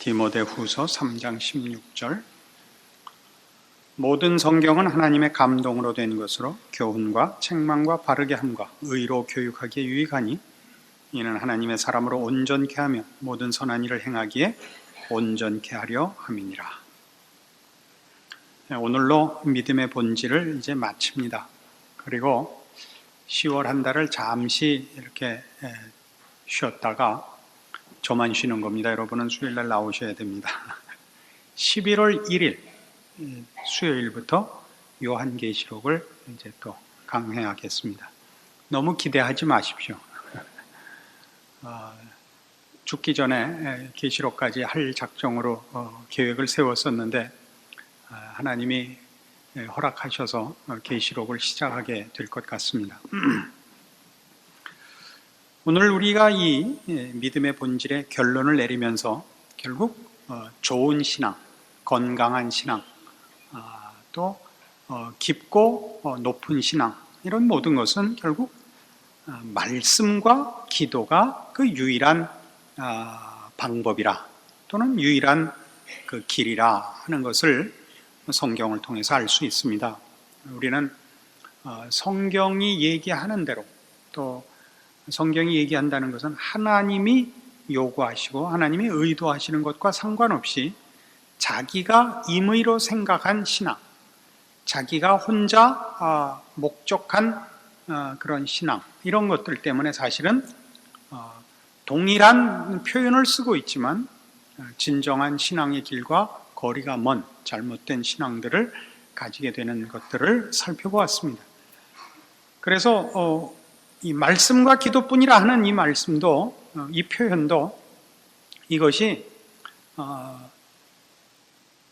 디모데후서 3장 16절. 모든 성경은 하나님의 감동으로 된 것으로 교훈과 책망과 바르게 함과 의로 교육하기에 유익하니 이는 하나님의 사람으로 온전케 하며 모든 선한 일을 행하기에 온전케 하려 함이니라. 오늘로 믿음의 본질을 이제 마칩니다. 그리고 10월 한 달을 잠시 이렇게 쉬었다가 저만 쉬는 겁니다. 여러분은 수요일날 나오셔야 됩니다. 11월 1일 수요일부터 요한계시록을 이제 또 강해하겠습니다. 너무 기대하지 마십시오. 죽기 전에 계시록까지 할 작정으로 계획을 세웠었는데 하나님이 허락하셔서 계시록을 시작하게 될 것 같습니다. 오늘 우리가 이 믿음의 본질의 결론을 내리면서 결국 좋은 신앙, 건강한 신앙, 또 깊고 높은 신앙, 이런 모든 것은 결국 말씀과 기도가 그 유일한 방법이라, 또는 유일한 그 길이라 하는 것을 성경을 통해서 알 수 있습니다. 우리는 성경이 얘기하는 대로, 또 성경이 얘기한다는 것은 하나님이 요구하시고 하나님이 의도하시는 것과 상관없이 자기가 임의로 생각한 신앙, 자기가 혼자 목적한 그런 신앙, 이런 것들 때문에 사실은 동일한 표현을 쓰고 있지만 진정한 신앙의 길과 거리가 먼 잘못된 신앙들을 가지게 되는 것들을 살펴보았습니다. 그래서 이 말씀과 기도뿐이라 하는 이 말씀도, 이 표현도, 이것이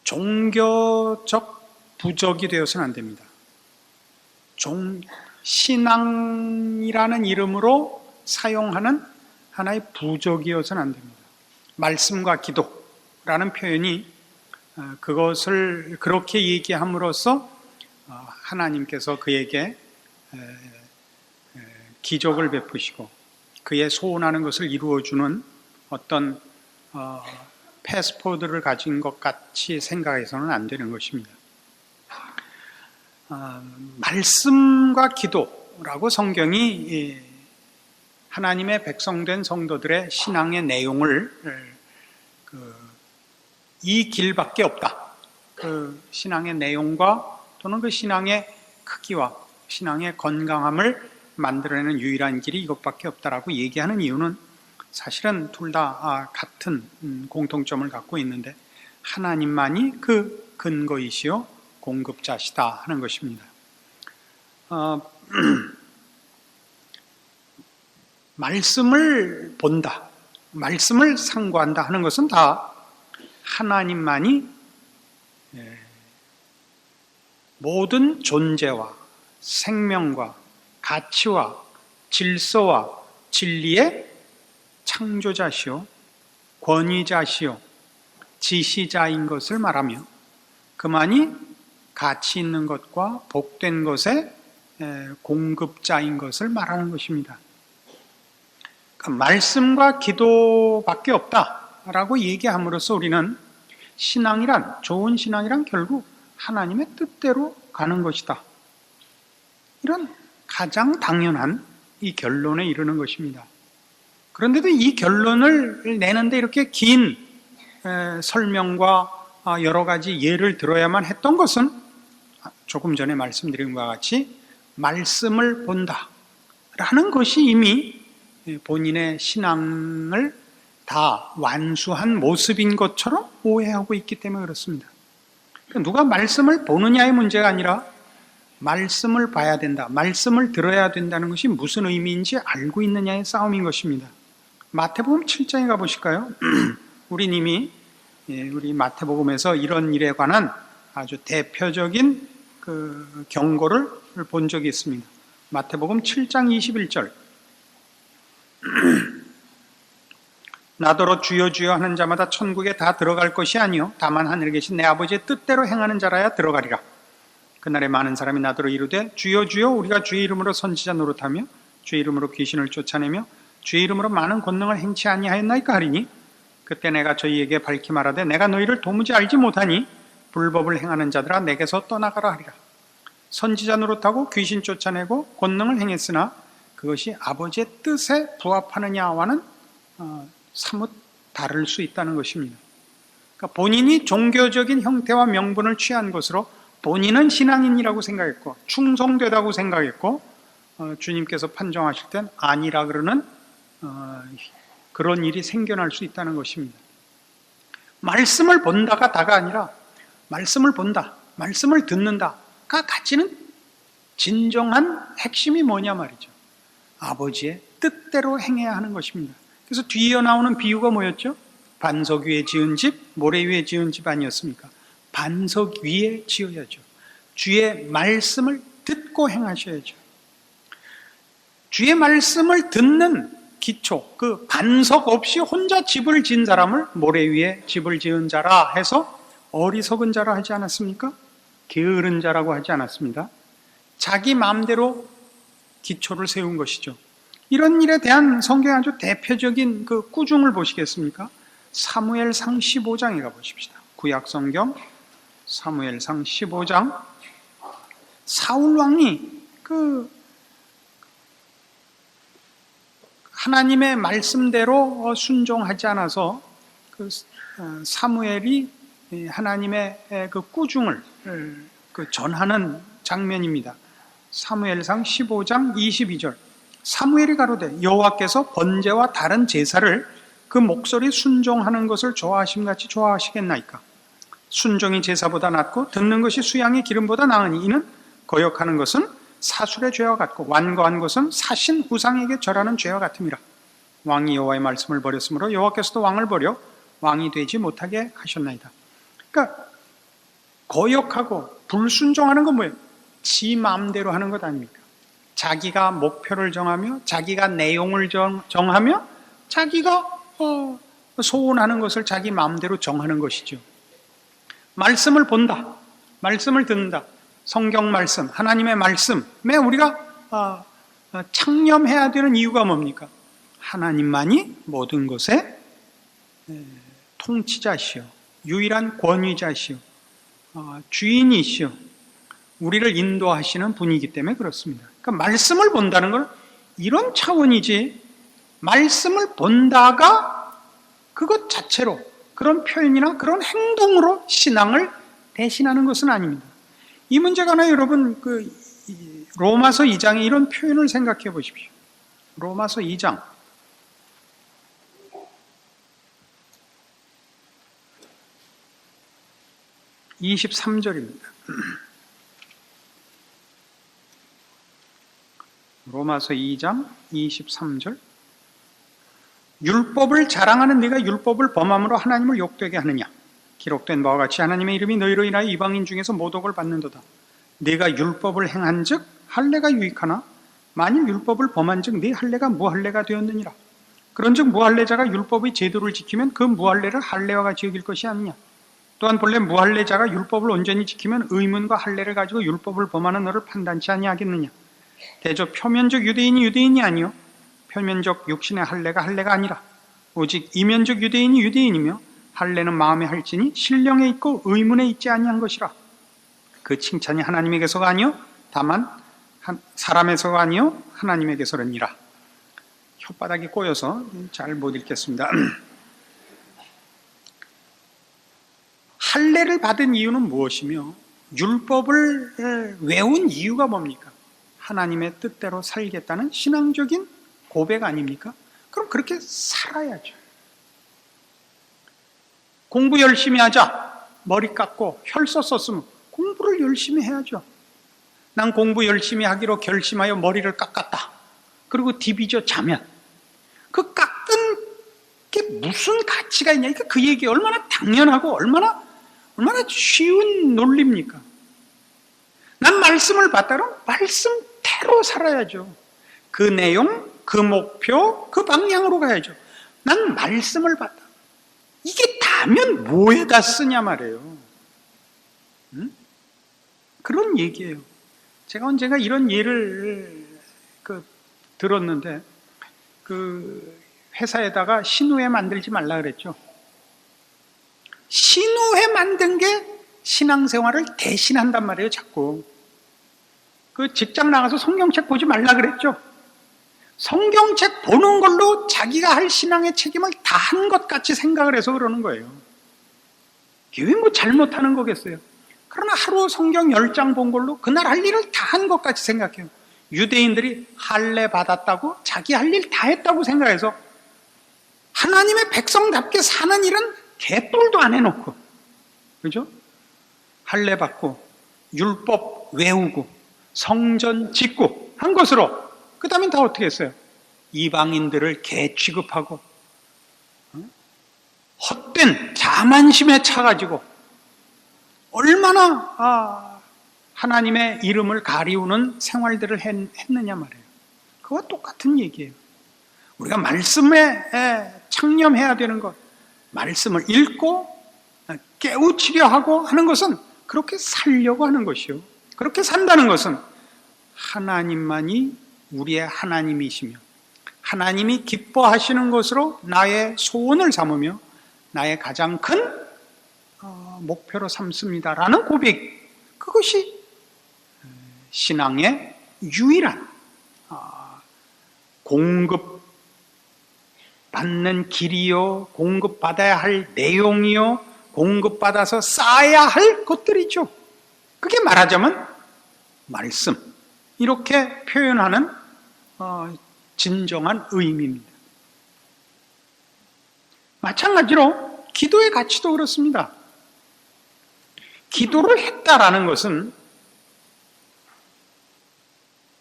종교적 부적이 되어서는 안 됩니다. 신앙이라는 이름으로 사용하는 하나의 부적이어서는 안 됩니다. 말씀과 기도라는 표현이 그것을 그렇게 얘기함으로써 하나님께서 그에게 기적을 베푸시고 그의 소원하는 것을 이루어주는 어떤 패스포드를 가진 것 같이 생각해서는 안 되는 것입니다. 말씀과 기도라고 성경이 하나님의 백성된 성도들의 신앙의 내용을 이 길밖에 없다. 그 신앙의 내용과 또는 그 신앙의 크기와 신앙의 건강함을 만들어내는 유일한 길이 이것밖에 없다라고 얘기하는 이유는 사실은 둘 다 같은 공통점을 갖고 있는데 하나님만이 그 근거이시요 공급자시다 하는 것입니다. 말씀을 본다, 말씀을 상고한다 하는 것은 다 하나님만이 모든 존재와 생명과 가치와 질서와 진리의 창조자시요 권위자시요 지시자인 것을 말하며 그만이 가치 있는 것과 복된 것의 공급자인 것을 말하는 것입니다. 그러니까 말씀과 기도밖에 없다라고 얘기함으로써 우리는 신앙이란, 좋은 신앙이란 결국 하나님의 뜻대로 가는 것이다, 이런 가장 당연한 이 결론에 이르는 것입니다. 그런데도 이 결론을 내는데 이렇게 긴 설명과 여러 가지 예를 들어야만 했던 것은 조금 전에 말씀드린 것과 같이 말씀을 본다라는 것이 이미 본인의 신앙을 다 완수한 모습인 것처럼 오해하고 있기 때문에 그렇습니다. 누가 말씀을 보느냐의 문제가 아니라 말씀을 봐야 된다, 말씀을 들어야 된다는 것이 무슨 의미인지 알고 있느냐의 싸움인 것입니다. 마태복음 7장에 가보실까요? 우리 이미 우리 마태복음에서 이런 일에 관한 아주 대표적인 그 경고를 본 적이 있습니다. 마태복음 7장 21절. 나더러 주여 주여 하는 자마다 천국에 다 들어갈 것이 아니요 다만 하늘에 계신 내 아버지의 뜻대로 행하는 자라야 들어가리라. 그날에 많은 사람이 나더러 이르되 주여 주여 우리가 주의 이름으로 선지자 노릇하며 주의 이름으로 귀신을 쫓아내며 주의 이름으로 많은 권능을 행치 아니하였나이까 하리니 그때 내가 저희에게 밝히 말하되 내가 너희를 도무지 알지 못하니 불법을 행하는 자들아 내게서 떠나가라 하리라. 선지자 노릇하고 귀신 쫓아내고 권능을 행했으나 그것이 아버지의 뜻에 부합하느냐와는 사뭇 다를 수 있다는 것입니다. 그러니까 본인이 종교적인 형태와 명분을 취한 것으로 본인은 신앙인이라고 생각했고 충성되다고 생각했고 주님께서 판정하실 땐 아니라 그러는 그런 일이 생겨날 수 있다는 것입니다. 말씀을 본다가 다가 아니라 말씀을 본다, 말씀을 듣는다가 가지는 진정한 핵심이 뭐냐 말이죠. 아버지의 뜻대로 행해야 하는 것입니다. 그래서 뒤에 나오는 비유가 뭐였죠? 반석 위에 지은 집, 모래 위에 지은 집 아니었습니까? 반석 위에 지어야죠. 주의 말씀을 듣고 행하셔야죠. 주의 말씀을 듣는 기초, 그 반석 없이 혼자 집을 지은 사람을 모래 위에 집을 지은 자라 해서 어리석은 자라 하지 않았습니까? 게으른 자라고 하지 않았습니다. 자기 마음대로 기초를 세운 것이죠. 이런 일에 대한 성경의 아주 대표적인 그 꾸중을 보시겠습니까? 사무엘상 15장에 가보십시다. 구약 성경 사무엘상 15장. 사울 왕이 그 하나님의 말씀대로 순종하지 않아서 그 사무엘이 하나님의 그 꾸중을 전하는 장면입니다. 사무엘상 15장 22절. 사무엘이 가로되 여호와께서 번제와 다른 제사를 그 목소리 순종하는 것을 좋아하심같이 좋아하시겠나이까? 순종이 제사보다 낫고 듣는 것이 수양의 기름보다 나으니 이는 거역하는 것은 사술의 죄와 같고 완고한 것은 사신 우상에게 절하는 죄와 같음이라. 왕이 여호와의 말씀을 버렸으므로 여호와께서도 왕을 버려 왕이 되지 못하게 하셨나이다. 그러니까 거역하고 불순종하는 건 뭐예요? 지 마음대로 하는 것 아닙니까? 자기가 목표를 정하며 자기가 내용을 정하며 자기가 소원하는 것을 자기 마음대로 정하는 것이죠. 말씀을 본다, 말씀을 듣는다, 성경 말씀, 하나님의 말씀에 우리가 창념해야 되는 이유가 뭡니까? 하나님만이 모든 것의 통치자시오, 유일한 권위자시오, 주인이시오, 우리를 인도하시는 분이기 때문에 그렇습니다. 그러니까 말씀을 본다는 건 이런 차원이지, 말씀을 본다가 그것 자체로 그런 표현이나 그런 행동으로 신앙을 대신하는 것은 아닙니다. 이 문제가 하나 여러분 로마서 2장에 이런 표현을 생각해 보십시오. 로마서 2장 23절입니다. 로마서 2장 23절. 율법을 자랑하는 네가 율법을 범함으로 하나님을 욕되게 하느냐? 기록된 바와 같이 하나님의 이름이 너희로 인하여 이방인 중에서 모독을 받는도다. 네가 율법을 행한즉 할례가 유익하나 만일 율법을 범한즉 네 할례가 무할례가 되었느니라. 그런즉 무할례자가 율법의 제도를 지키면 그 무할례를 할례와 같이 여길 것이 아니냐. 또한 본래 무할례자가 율법을 온전히 지키면 의문과 할례를 가지고 율법을 범하는 너를 판단치 아니하겠느냐. 대저 표면적 유대인이 유대인이 아니요 표면적 육신의 할례가 할례가 아니라 오직 이면적 유대인이 유대인이며 할례는 마음에 할지니 신령에 있고 의문에 있지 아니한 것이라. 그 칭찬이 하나님에게서가 아니요 다만 사람에서가 아니요 하나님에게서니라. 혓바닥이 꼬여서 잘 못 읽겠습니다. 할례를 받은 이유는 무엇이며 율법을 외운 이유가 뭡니까? 하나님의 뜻대로 살겠다는 신앙적인 고백 아닙니까? 그럼 그렇게 살아야죠. 공부 열심히 하자. 머리 깎고 혈서 썼으면 공부를 열심히 해야죠. 난 공부 열심히 하기로 결심하여 머리를 깎았다. 그리고 디비져 자면 그 깎은 게 무슨 가치가 있냐? 그 얘기 얼마나 당연하고 얼마나 쉬운 논리입니까? 난 말씀을 받다 그러면 말씀대로 살아야죠. 그 내용, 그 목표, 그 방향으로 가야죠. 난 말씀을 받다. 이게 다면 뭐에다 쓰냐 말이에요. 그런 얘기예요. 제가 언젠가 이런 예를 들었는데 그 회사에다가 신우회 만들지 말라 그랬죠. 신호해 만든 게 신앙생활을 대신한단 말이에요, 자꾸. 그 직장 나가서 성경책 보지 말라 그랬죠. 성경책 보는 걸로 자기가 할 신앙의 책임을 다 한 것 같이 생각을 해서 그러는 거예요. 이게 왜 뭐 잘못하는 거겠어요? 그러나 하루 성경 10장 본 걸로 그날 할 일을 다 한 것 같이 생각해요. 유대인들이 할례 받았다고 자기 할 일 다 했다고 생각해서 하나님의 백성답게 사는 일은 개뿔도 안 해놓고, 그죠? 할례 받고 율법 외우고 성전 짓고 한 것으로 그 다음엔 다 어떻게 했어요? 이방인들을 개 취급하고 헛된 자만심에 차가지고 얼마나 하나님의 이름을 가리우는 생활들을 했느냐 말이에요. 그와 똑같은 얘기예요. 우리가 말씀에 창념해야 되는 것, 말씀을 읽고 깨우치려 하고 하는 것은 그렇게 살려고 하는 것이요. 그렇게 산다는 것은 하나님만이 우리의 하나님이시며 하나님이 기뻐하시는 것으로 나의 소원을 삼으며 나의 가장 큰 목표로 삼습니다라는 고백, 그것이 신앙의 유일한 공급받는 길이요, 공급받아야 할 내용이요, 공급받아서 쌓아야 할 것들이죠. 그게 말하자면 말씀, 이렇게 표현하는 진정한 의미입니다. 마찬가지로 기도의 가치도 그렇습니다. 기도를 했다라는 것은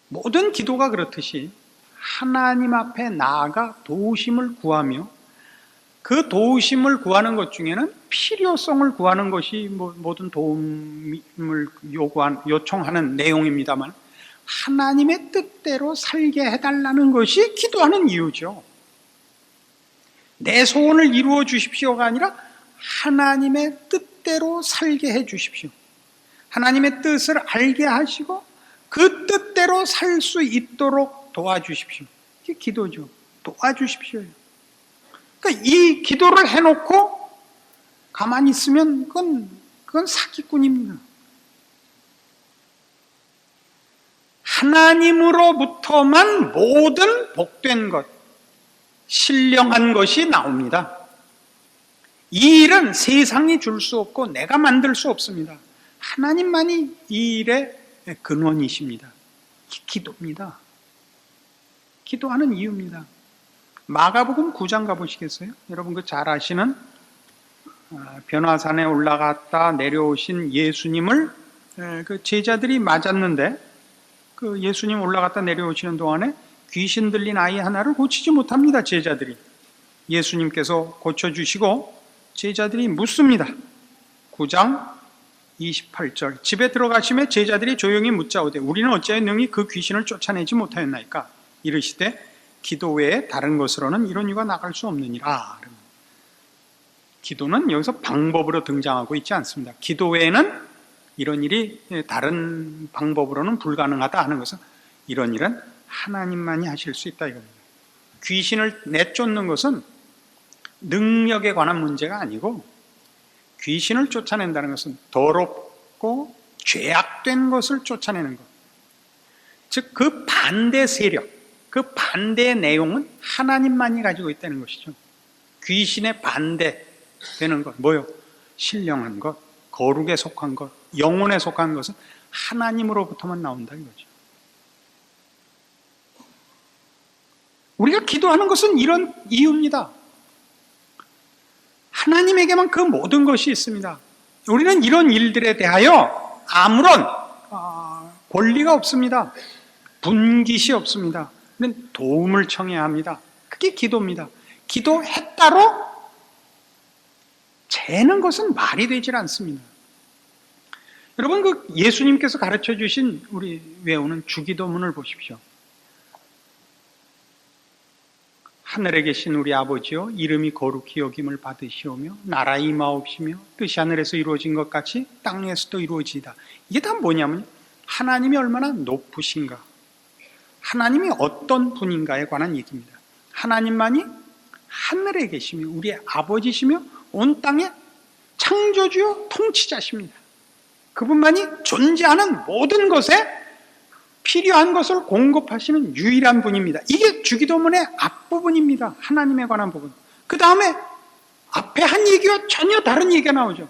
모든 기도가 그렇듯이 하나님 앞에 나아가 도우심을 구하며 그 도우심을 구하는 것 중에는 필요성을 구하는 것이 모든 도움을 요청하는 내용입니다만 하나님의 뜻대로 살게 해달라는 것이 기도하는 이유죠. 내 소원을 이루어 주십시오가 아니라 하나님의 뜻대로 살게 해 주십시오. 하나님의 뜻을 알게 하시고 그 뜻대로 살 수 있도록 도와주십시오. 이게 기도죠. 도와주십시오. 그러니까 이 기도를 해놓고 가만히 있으면 그건 사기꾼입니다. 하나님으로부터만 모든 복된 것, 신령한 것이 나옵니다. 이 일은 세상이 줄 수 없고 내가 만들 수 없습니다. 하나님만이 이 일의 근원이십니다. 기도입니다. 기도하는 이유입니다. 마가복음 9장 가보시겠어요? 여러분 그 잘 아시는 변화산에 올라갔다 내려오신 예수님을 그 제자들이 맞았는데 그 예수님 올라갔다 내려오시는 동안에 귀신 들린 아이 하나를 고치지 못합니다. 제자들이. 예수님께서 고쳐주시고 제자들이 묻습니다. 9장 28절 집에 들어가시매 제자들이 조용히 묻자오되 우리는 어찌하여 능히 그 귀신을 쫓아내지 못하였나이까? 이르시되 기도 외에 다른 것으로는 이런 이유가 나갈 수 없느니라. 기도는 여기서 방법으로 등장하고 있지 않습니다. 기도 외에는 이런 일이 다른 방법으로는 불가능하다 하는 것은 이런 일은 하나님만이 하실 수 있다 이겁니다. 귀신을 내쫓는 것은 능력에 관한 문제가 아니고 귀신을 쫓아낸다는 것은 더럽고 죄악된 것을 쫓아내는 것. 즉 그 반대 세력, 그 반대의 내용은 하나님만이 가지고 있다는 것이죠. 귀신의 반대되는 것, 뭐요? 신령한 것, 거룩에 속한 것, 영혼에 속한 것은 하나님으로부터만 나온다 이거죠. 우리가 기도하는 것은 이런 이유입니다. 하나님에게만 그 모든 것이 있습니다. 우리는 이런 일들에 대하여 아무런 권리가 없습니다. 분깃이 없습니다. 도움을 청해야 합니다. 그게 기도입니다. 기도했다로 재는 것은 말이 되질 않습니다. 여러분 그 예수님께서 가르쳐 주신 우리 외우는 주기도문을 보십시오. 하늘에 계신 우리 아버지여 이름이 거룩히 여김을 받으시오며 나라 임하옵시며 뜻이 하늘에서 이루어진 것 같이 땅에서도 이루어지이다. 이게 다 뭐냐면 하나님이 얼마나 높으신가, 하나님이 어떤 분인가에 관한 얘기입니다. 하나님만이 하늘에 계시며 우리의 아버지시며 온 땅에 창조주요 통치자십니다. 그분만이 존재하는 모든 것에 필요한 것을 공급하시는 유일한 분입니다. 이게 주기도문의 앞부분입니다. 하나님에 관한 부분. 그 다음에 앞에 한 얘기와 전혀 다른 얘기가 나오죠.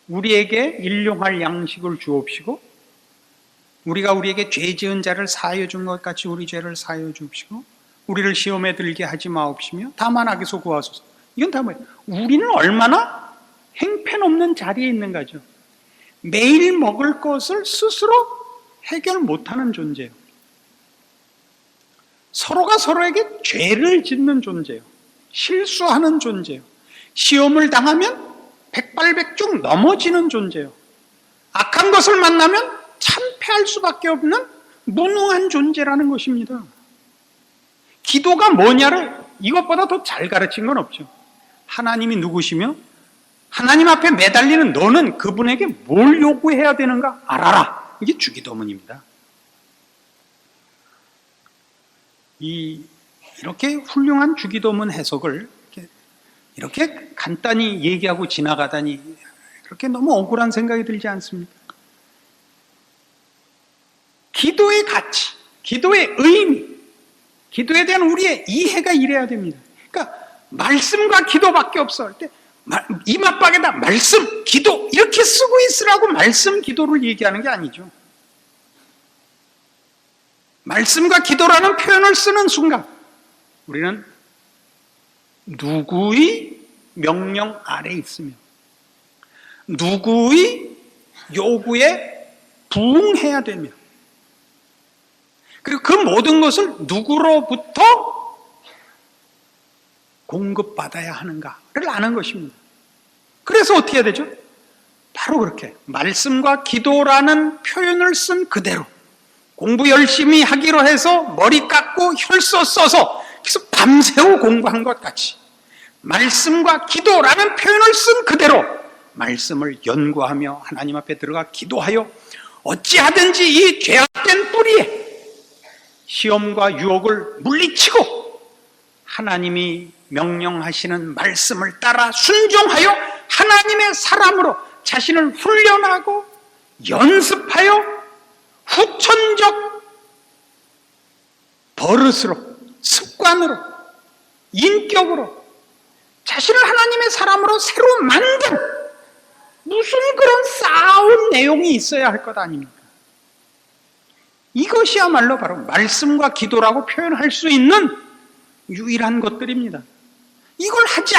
우리에게 일용할 양식을 주옵시고, 우리가 우리에게 죄 지은 자를 사하여 준 것 같이 우리 죄를 사하여 주옵시고, 우리를 시험에 들게 하지 마옵시며 다만 악에서 구하소서. 이건 다 뭐예요? 우리는 얼마나 행편없는 자리에 있는 거죠. 매일 먹을 것을 스스로 해결 못하는 존재예요. 서로가 서로에게 죄를 짓는 존재예요. 실수하는 존재예요. 시험을 당하면 백발백중 넘어지는 존재예요. 악한 것을 만나면 참패할 수밖에 없는 무능한 존재라는 것입니다. 기도가 뭐냐를 이것보다 더 잘 가르친 건 없죠. 하나님이 누구시며 하나님 앞에 매달리는 너는 그분에게 뭘 요구해야 되는가 알아라. 이게 주기도문입니다. 이렇게 훌륭한 주기도문 해석을 이렇게 간단히 얘기하고 지나가다니 그렇게 너무 억울한 생각이 들지 않습니까? 기도의 가치, 기도의 의미, 기도에 대한 우리의 이해가 이래야 됩니다. 그러니까 말씀과 기도밖에 없어 할 때 이맛박에다 말씀, 기도 이렇게 쓰고 있으라고 말씀, 기도를 얘기하는 게 아니죠. 말씀과 기도라는 표현을 쓰는 순간 우리는 누구의 명령 아래 있으며 누구의 요구에 부응해야 되며 그리고 그 모든 것을 누구로부터 공급받아야 하는가를 아는 것입니다. 그래서 어떻게 해야 되죠? 바로 그렇게 말씀과 기도라는 표현을 쓴 그대로 공부 열심히 하기로 해서 머리 깎고 혈서 써서 그래서 밤새우 공부한 것 같이 말씀과 기도라는 표현을 쓴 그대로 말씀을 연구하며 하나님 앞에 들어가 기도하여 어찌하든지 이 죄악된 뿌리에 시험과 유혹을 물리치고 하나님이 명령하시는 말씀을 따라 순종하여 하나님의 사람으로 자신을 훈련하고 연습하여 후천적 버릇으로 습관으로 인격으로 자신을 하나님의 사람으로 새로 만든 무슨 그런 쌓아온 내용이 있어야 할 것 아닙니까? 이것이야말로 바로 말씀과 기도라고 표현할 수 있는 유일한 것들입니다. 이걸 하지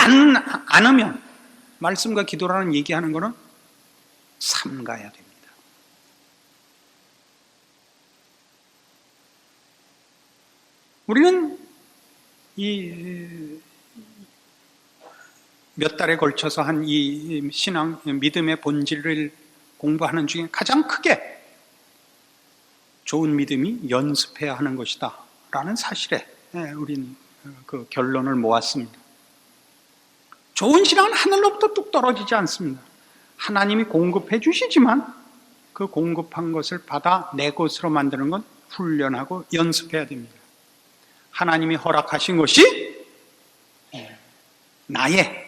않으면 말씀과 기도라는 얘기하는 것은 삼가야 됩니다. 우리는 이 몇 달에 걸쳐서 한 이 신앙, 믿음의 본질을 공부하는 중에 가장 크게 좋은 믿음이 연습해야 하는 것이다 라는 사실에 우리는 그 결론을 모았습니다. 좋은 신앙은 하늘로부터 뚝 떨어지지 않습니다. 하나님이 공급해 주시지만 그 공급한 것을 받아 내 것으로 만드는 건 훈련하고 연습해야 됩니다. 하나님이 허락하신 것이 나의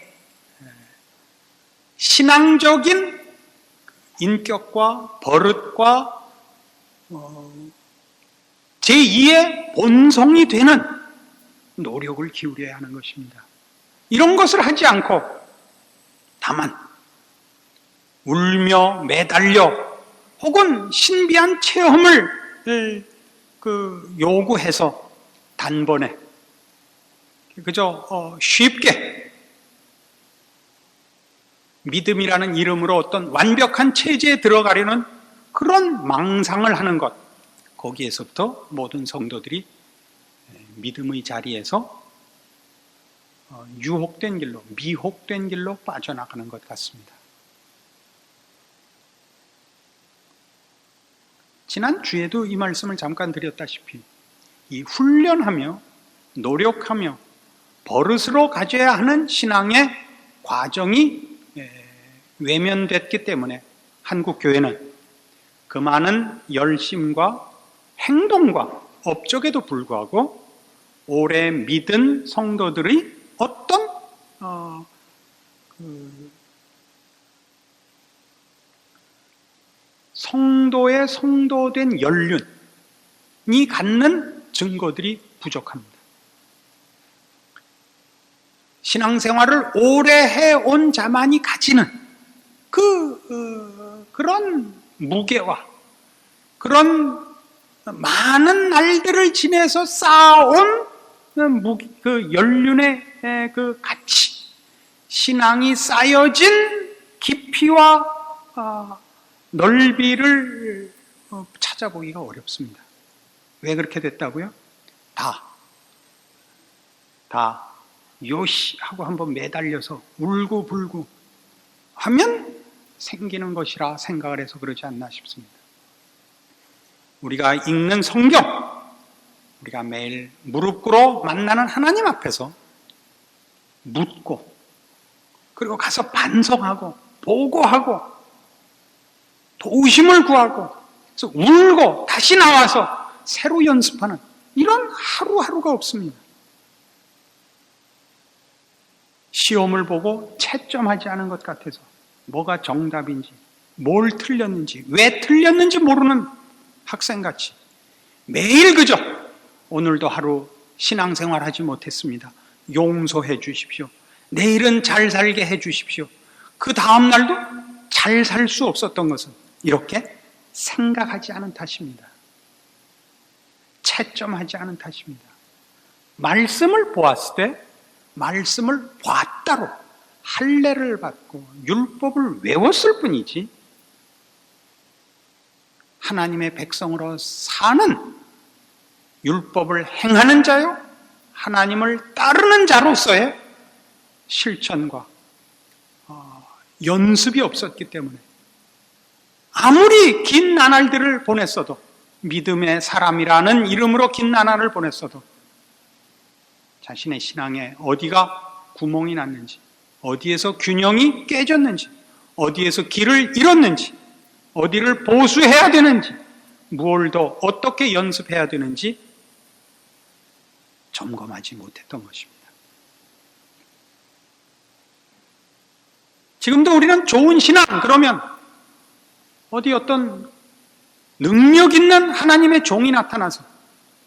신앙적인 인격과 버릇과 제2의 본성이 되는 노력을 기울여야 하는 것입니다. 이런 것을 하지 않고 다만 울며 매달려 혹은 신비한 체험을 요구해서 단번에 그저 쉽게 믿음이라는 이름으로 어떤 완벽한 체제에 들어가려는 그런 망상을 하는 것, 거기에서부터 모든 성도들이 믿음의 자리에서 유혹된 길로, 미혹된 길로 빠져나가는 것 같습니다. 지난 주에도 이 말씀을 잠깐 드렸다시피 이 훈련하며 노력하며 버릇으로 가져야 하는 신앙의 과정이 외면됐기 때문에 한국 교회는 그 많은 열심과 행동과 업적에도 불구하고 오래 믿은 성도들의 어떤 성도의 성도된 연륜이 갖는 증거들이 부족합니다. 신앙생활을 오래 해온 자만이 가지는 그런 무게와 그런 많은 날들을 지내서 쌓아온 그 연륜의 그 가치, 신앙이 쌓여진 깊이와 넓이를 찾아보기가 어렵습니다. 왜 그렇게 됐다고요? 다 요시 하고 한번 매달려서 울고불고 하면 생기는 것이라 생각을 해서 그러지 않나 싶습니다. 우리가 읽는 성경, 우리가 매일 무릎 꿇어 만나는 하나님 앞에서 묻고, 그리고 가서 반성하고 보고하고 도우심을 구하고, 그래서 울고 다시 나와서 새로 연습하는 이런 하루하루가 없습니다. 시험을 보고 채점하지 않은 것 같아서 뭐가 정답인지, 뭘 틀렸는지, 왜 틀렸는지 모르는 학생같이 매일 그저 오늘도 하루 신앙생활 하지 못했습니다. 용서해 주십시오. 내일은 잘 살게 해 주십시오. 그 다음 날도 잘 살 수 없었던 것은 이렇게 생각하지 않은 탓입니다. 채점하지 않은 탓입니다. 말씀을 보았을 때 말씀을 봤다로 할례를 받고 율법을 외웠을 뿐이지, 하나님의 백성으로 사는 율법을 행하는 자요, 하나님을 따르는 자로서의 실천과 연습이 없었기 때문에 아무리 긴 나날들을 보냈어도, 믿음의 사람이라는 이름으로 긴 나날을 보냈어도 자신의 신앙에 어디가 구멍이 났는지, 어디에서 균형이 깨졌는지, 어디에서 길을 잃었는지, 어디를 보수해야 되는지, 무엇을 더 어떻게 연습해야 되는지 점검하지 못했던 것입니다. 지금도 우리는 좋은 신앙 그러면 어디 어떤 능력 있는 하나님의 종이 나타나서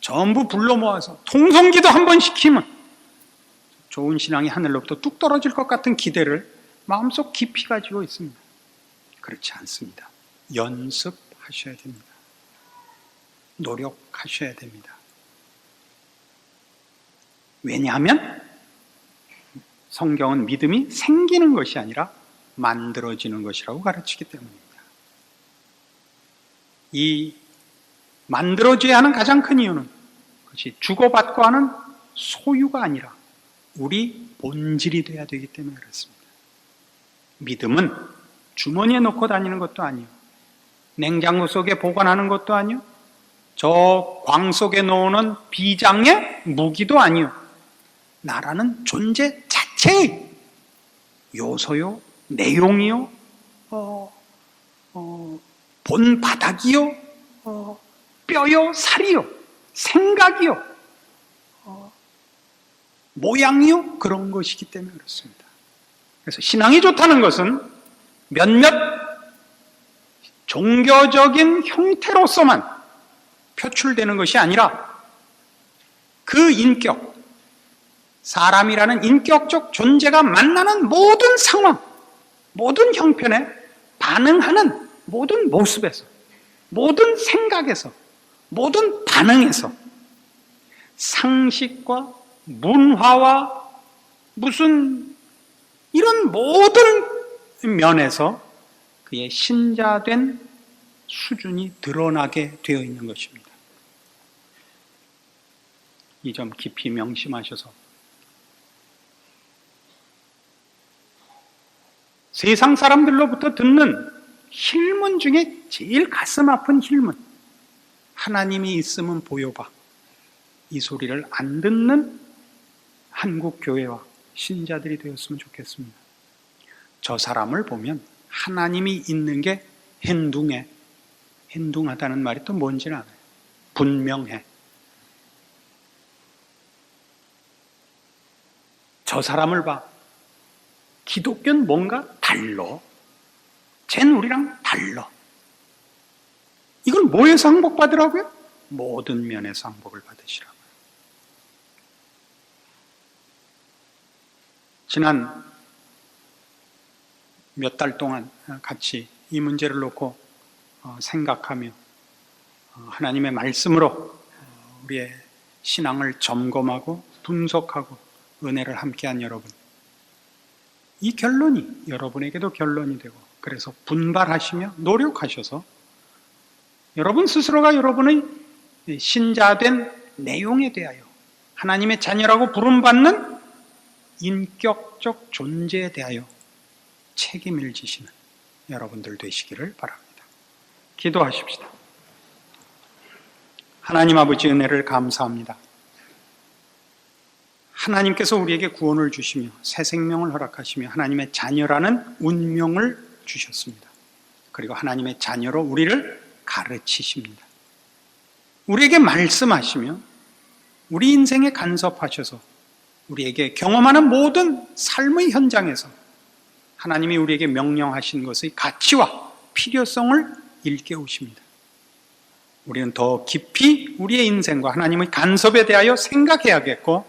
전부 불러 모아서 통성기도 한번 시키면 좋은 신앙이 하늘로부터 뚝 떨어질 것 같은 기대를 마음속 깊이 가지고 있습니다. 그렇지 않습니다. 연습하셔야 됩니다. 노력하셔야 됩니다. 왜냐하면 성경은 믿음이 생기는 것이 아니라 만들어지는 것이라고 가르치기 때문입니다. 이 만들어져야 하는 가장 큰 이유는 그것이 주고받고 하는 소유가 아니라 우리 본질이 돼야 되기 때문에 그렇습니다. 믿음은 주머니에 넣고 다니는 것도 아니요, 냉장고 속에 보관하는 것도 아니요, 저 광 속에 놓는 비장의 무기도 아니요, 나라는 존재 자체의 요소요, 내용이요, 본 바닥이요, 뼈요, 살이요, 생각이요, 모양이요, 그런 것이기 때문에 그렇습니다. 그래서 신앙이 좋다는 것은 몇몇 종교적인 형태로서만 표출되는 것이 아니라 그 인격, 사람이라는 인격적 존재가 만나는 모든 상황, 모든 형편에 반응하는 모든 모습에서, 모든 생각에서, 모든 반응에서 상식과 문화와 무슨 이런 모든 면에서 그의 신자된 수준이 드러나게 되어 있는 것입니다. 이 점 깊이 명심하셔서 세상 사람들로부터 듣는 힐문 중에 제일 가슴 아픈 힐문, 하나님이 있으면 보여봐, 이 소리를 안 듣는 한국 교회와 신자들이 되었으면 좋겠습니다. 저 사람을 보면 하나님이 있는 게 행동해. 행동하다는 말이 또 뭔지는 알아요. 분명해. 저 사람을 봐. 기독교는 뭔가 달라. 쟤는 우리랑 달라. 이건 뭐에서 항복받으라고요? 모든 면에서 항복을 받으시라고요. 지난 몇 달 동안 같이 이 문제를 놓고 생각하며 하나님의 말씀으로 우리의 신앙을 점검하고 분석하고 은혜를 함께한 여러분, 이 결론이 여러분에게도 결론이 되고, 그래서 분발하시며 노력하셔서 여러분 스스로가 여러분의 신자된 내용에 대하여 하나님의 자녀라고 부름받는 인격적 존재에 대하여 책임을 지시는 여러분들 되시기를 바랍니다. 기도하십시다. 하나님 아버지, 은혜를 감사합니다. 하나님께서 우리에게 구원을 주시며 새 생명을 허락하시며 하나님의 자녀라는 운명을 주셨습니다. 그리고 하나님의 자녀로 우리를 가르치십니다. 우리에게 말씀하시며 우리 인생에 간섭하셔서 우리에게 경험하는 모든 삶의 현장에서 하나님이 우리에게 명령하신 것의 가치와 필요성을 일깨우십니다. 우리는 더 깊이 우리의 인생과 하나님의 간섭에 대하여 생각해야겠고,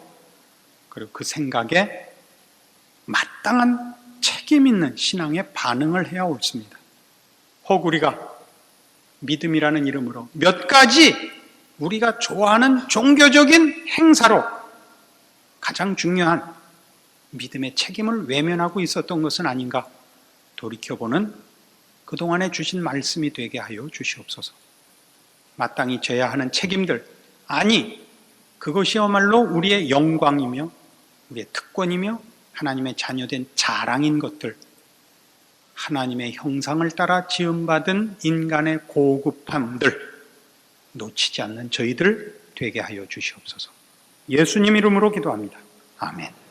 그리고 그 생각에 마땅한 책임 있는 신앙의 반응을 해야 옳습니다. 혹 우리가 믿음이라는 이름으로 몇 가지 우리가 좋아하는 종교적인 행사로 가장 중요한 믿음의 책임을 외면하고 있었던 것은 아닌가 돌이켜보는 그동안에 주신 말씀이 되게 하여 주시옵소서. 마땅히 져야 하는 책임들, 아니 그것이야말로 우리의 영광이며 우리의 특권이며 하나님의 자녀된 자랑인 것들, 하나님의 형상을 따라 지음받은 인간의 고급함들 놓치지 않는 저희들 되게 하여 주시옵소서. 예수님 이름으로 기도합니다. 아멘.